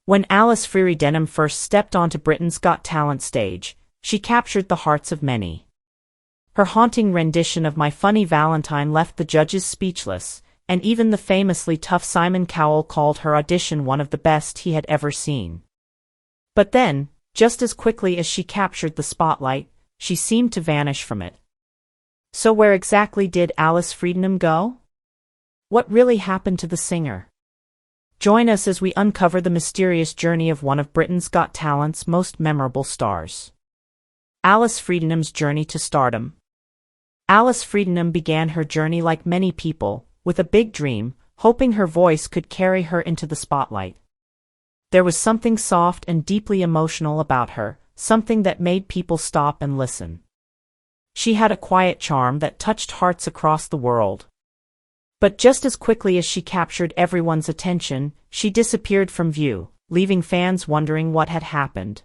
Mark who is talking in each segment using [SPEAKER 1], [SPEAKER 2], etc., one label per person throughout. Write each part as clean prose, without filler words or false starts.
[SPEAKER 1] When Alice Fredenham first stepped onto Britain's Got Talent stage, she captured the hearts of many. Her haunting rendition of My Funny Valentine left the judges speechless, and even the famously tough Simon Cowell called her audition one of the best he had ever seen. But then, just as quickly as she captured the spotlight, she seemed to vanish from it. So where exactly did Alice Fredenham go? What really happened to the singer? Join us as we uncover the mysterious journey of one of Britain's Got Talent's most memorable stars. Alice Fredenham's journey to stardom. Alice Fredenham began her journey like many people, with a big dream, hoping her voice could carry her into the spotlight. There was something soft and deeply emotional about her, something that made people stop and listen. She had a quiet charm that touched hearts across the world. But just as quickly as she captured everyone's attention, she disappeared from view, leaving fans wondering what had happened.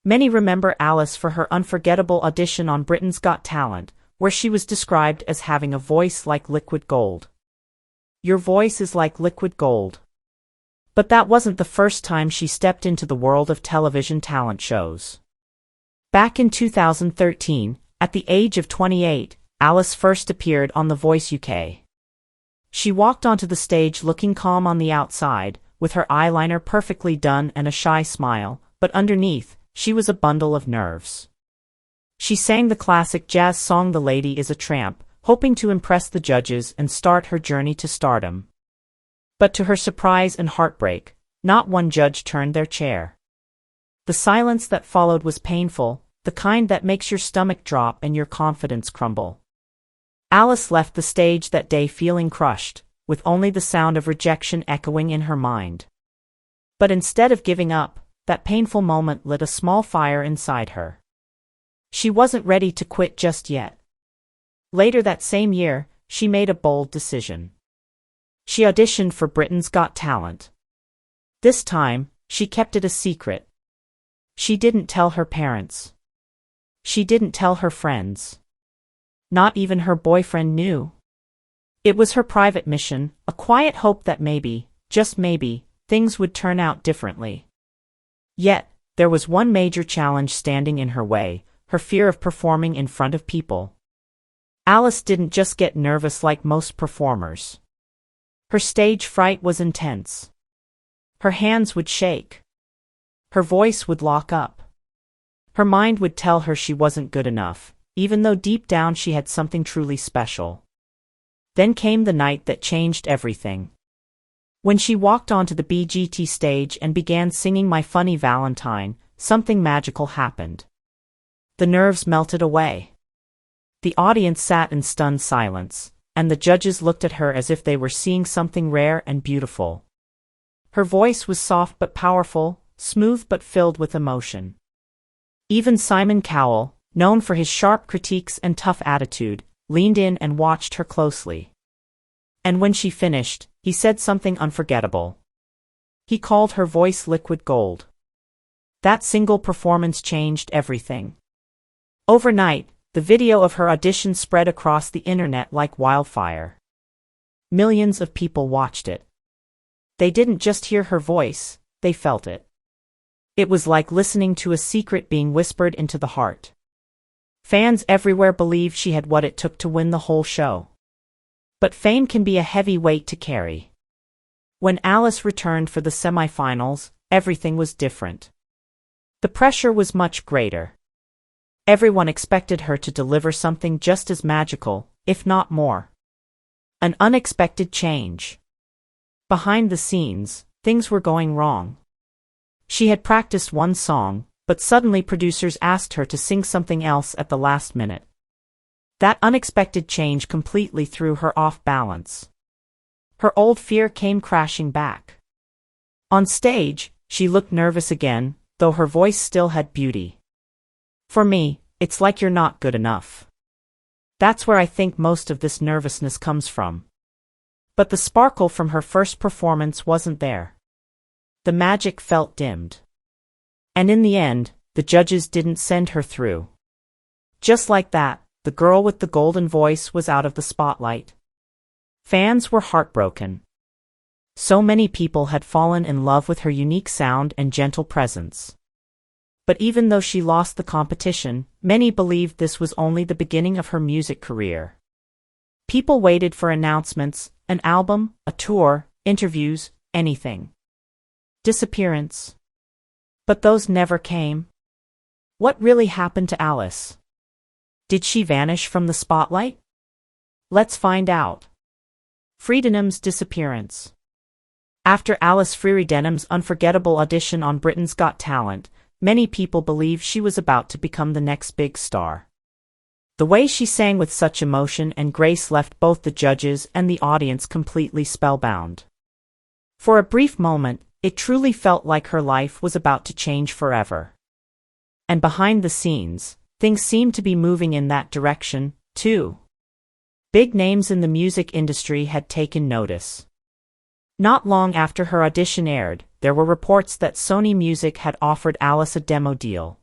[SPEAKER 1] Many remember Alice for her unforgettable audition on Britain's Got Talent, where she was described as having a voice like liquid gold. "Your voice is like liquid gold." But that wasn't the first time she stepped into the world of television talent shows. Back in 2013, at the age of 28, Alice first appeared on The Voice UK. She walked onto the stage looking calm on the outside, with her eyeliner perfectly done and a shy smile, but underneath, she was a bundle of nerves. She sang the classic jazz song The Lady is a Tramp, hoping to impress the judges and start her journey to stardom. But to her surprise and heartbreak, not one judge turned their chair. The silence that followed was painful, the kind that makes your stomach drop and your confidence crumble. Alice left the stage that day feeling crushed, with only the sound of rejection echoing in her mind. But instead of giving up, that painful moment lit a small fire inside her. She wasn't ready to quit just yet. Later that same year, she made a bold decision. She auditioned for Britain's Got Talent. This time, she kept it a secret. She didn't tell her parents. She didn't tell her friends. Not even her boyfriend knew. It was her private mission, a quiet hope that maybe, just maybe, things would turn out differently. Yet, there was one major challenge standing in her way, her fear of performing in front of people. Alice didn't just get nervous like most performers. Her stage fright was intense. Her hands would shake. Her voice would lock up. Her mind would tell her she wasn't good enough, even though deep down she had something truly special. Then came the night that changed everything. When she walked onto the BGT stage and began singing My Funny Valentine, something magical happened. The nerves melted away. The audience sat in stunned silence, and the judges looked at her as if they were seeing something rare and beautiful. Her voice was soft but powerful, smooth but filled with emotion. Even Simon Cowell, known for his sharp critiques and tough attitude, leaned in and watched her closely. And when she finished, he said something unforgettable. He called her voice liquid gold. That single performance changed everything. Overnight, the video of her audition spread across the internet like wildfire. Millions of people watched it. They didn't just hear her voice, they felt it. It was like listening to a secret being whispered into the heart. Fans everywhere believed she had what it took to win the whole show. But fame can be a heavy weight to carry. When Alice returned for the semifinals, everything was different. The pressure was much greater. Everyone expected her to deliver something just as magical, if not more. An unexpected change. Behind the scenes, things were going wrong. She had practiced one song, but suddenly producers asked her to sing something else at the last minute. That unexpected change completely threw her off balance. Her old fear came crashing back. On stage, she looked nervous again, though her voice still had beauty. For me, it's like you're not good enough. That's where I think most of this nervousness comes from. But the sparkle from her first performance wasn't there. The magic felt dimmed. And in the end, the judges didn't send her through. Just like that, the girl with the golden voice was out of the spotlight. Fans were heartbroken. So many people had fallen in love with her unique sound and gentle presence. But even though she lost the competition, many believed this was only the beginning of her music career. People waited for announcements, an album, a tour, interviews, anything. Disappearance. But those never came. What really happened to Alice? Did she vanish from the spotlight? Let's find out. Fredenham's disappearance. After Alice Fredenham's unforgettable audition on Britain's Got Talent, many people believed she was about to become the next big star. The way she sang with such emotion and grace left both the judges and the audience completely spellbound. For a brief moment, it truly felt like her life was about to change forever. And behind the scenes, things seemed to be moving in that direction, too. Big names in the music industry had taken notice. Not long after her audition aired, there were reports that Sony Music had offered Alice a demo deal.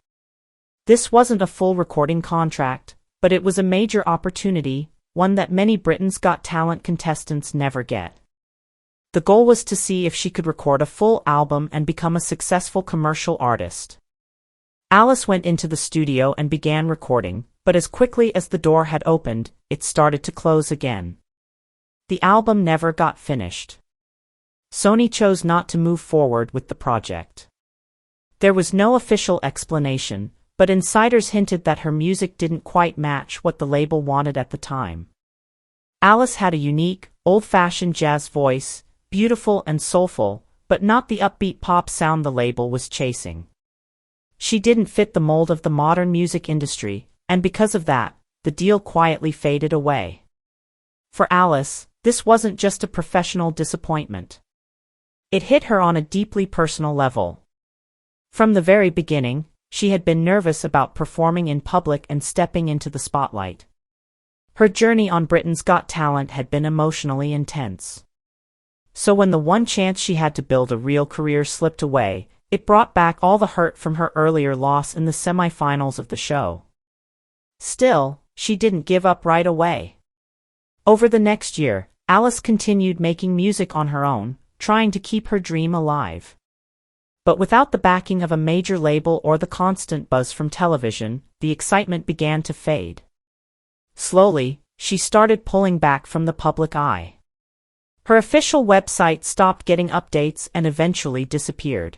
[SPEAKER 1] This wasn't a full recording contract, but it was a major opportunity, one that many Britain's Got Talent contestants never get. The goal was to see if she could record a full album and become a successful commercial artist. Alice went into the studio and began recording, but as quickly as the door had opened, it started to close again. The album never got finished. Sony chose not to move forward with the project. There was no official explanation, but insiders hinted that her music didn't quite match what the label wanted at the time. Alice had a unique, old-fashioned jazz voice, beautiful and soulful, but not the upbeat pop sound the label was chasing. She didn't fit the mold of the modern music industry, and because of that, the deal quietly faded away. For Alice, this wasn't just a professional disappointment. It hit her on a deeply personal level. From the very beginning, she had been nervous about performing in public and stepping into the spotlight. Her journey on Britain's Got Talent had been emotionally intense. So when the one chance she had to build a real career slipped away, it brought back all the hurt from her earlier loss in the semi-finals of the show. Still, she didn't give up right away. Over the next year, Alice continued making music on her own, trying to keep her dream alive. But without the backing of a major label or the constant buzz from television, the excitement began to fade. Slowly, she started pulling back from the public eye. Her official website stopped getting updates and eventually disappeared.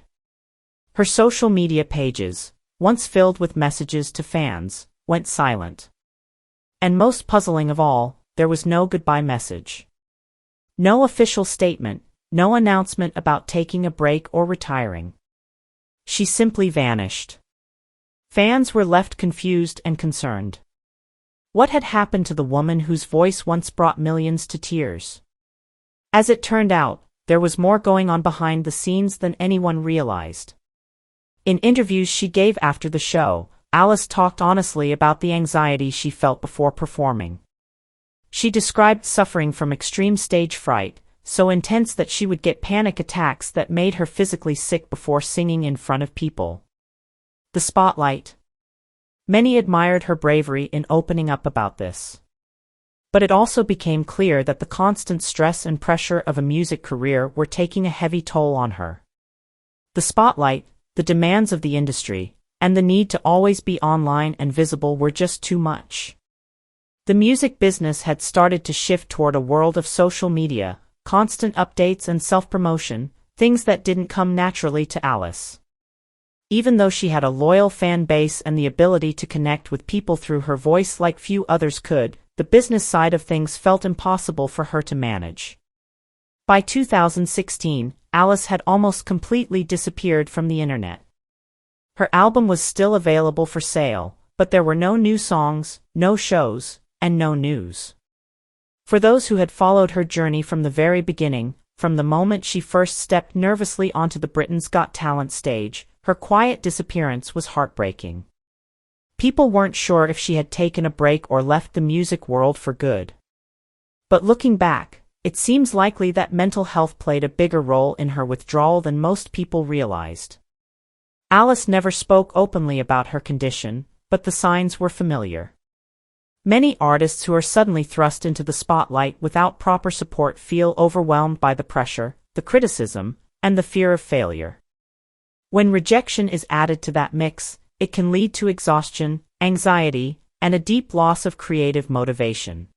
[SPEAKER 1] Her social media pages, once filled with messages to fans, went silent. And most puzzling of all, there was no goodbye message. No official statement, no announcement about taking a break or retiring. She simply vanished. Fans were left confused and concerned. What had happened to the woman whose voice once brought millions to tears? As it turned out, there was more going on behind the scenes than anyone realized. In interviews she gave after the show, Alice talked honestly about the anxiety she felt before performing. She described suffering from extreme stage fright, so intense that she would get panic attacks that made her physically sick before singing in front of people. The spotlight. Many admired her bravery in opening up about this. But it also became clear that the constant stress and pressure of a music career were taking a heavy toll on her. The spotlight, the demands of the industry, and the need to always be online and visible were just too much. The music business had started to shift toward a world of social media, constant updates and self-promotion, things that didn't come naturally to Alice. Even though she had a loyal fan base and the ability to connect with people through her voice like few others could, the business side of things felt impossible for her to manage. By 2016, Alice had almost completely disappeared from the internet. Her album was still available for sale, but there were no new songs, no shows, and no news. For those who had followed her journey from the very beginning, from the moment she first stepped nervously onto the Britain's Got Talent stage, her quiet disappearance was heartbreaking. People weren't sure if she had taken a break or left the music world for good. But looking back, it seems likely that mental health played a bigger role in her withdrawal than most people realized. Alice never spoke openly about her condition, but the signs were familiar. Many artists who are suddenly thrust into the spotlight without proper support feel overwhelmed by the pressure, the criticism, and the fear of failure. When rejection is added to that mix, it can lead to exhaustion, anxiety, and a deep loss of creative motivation.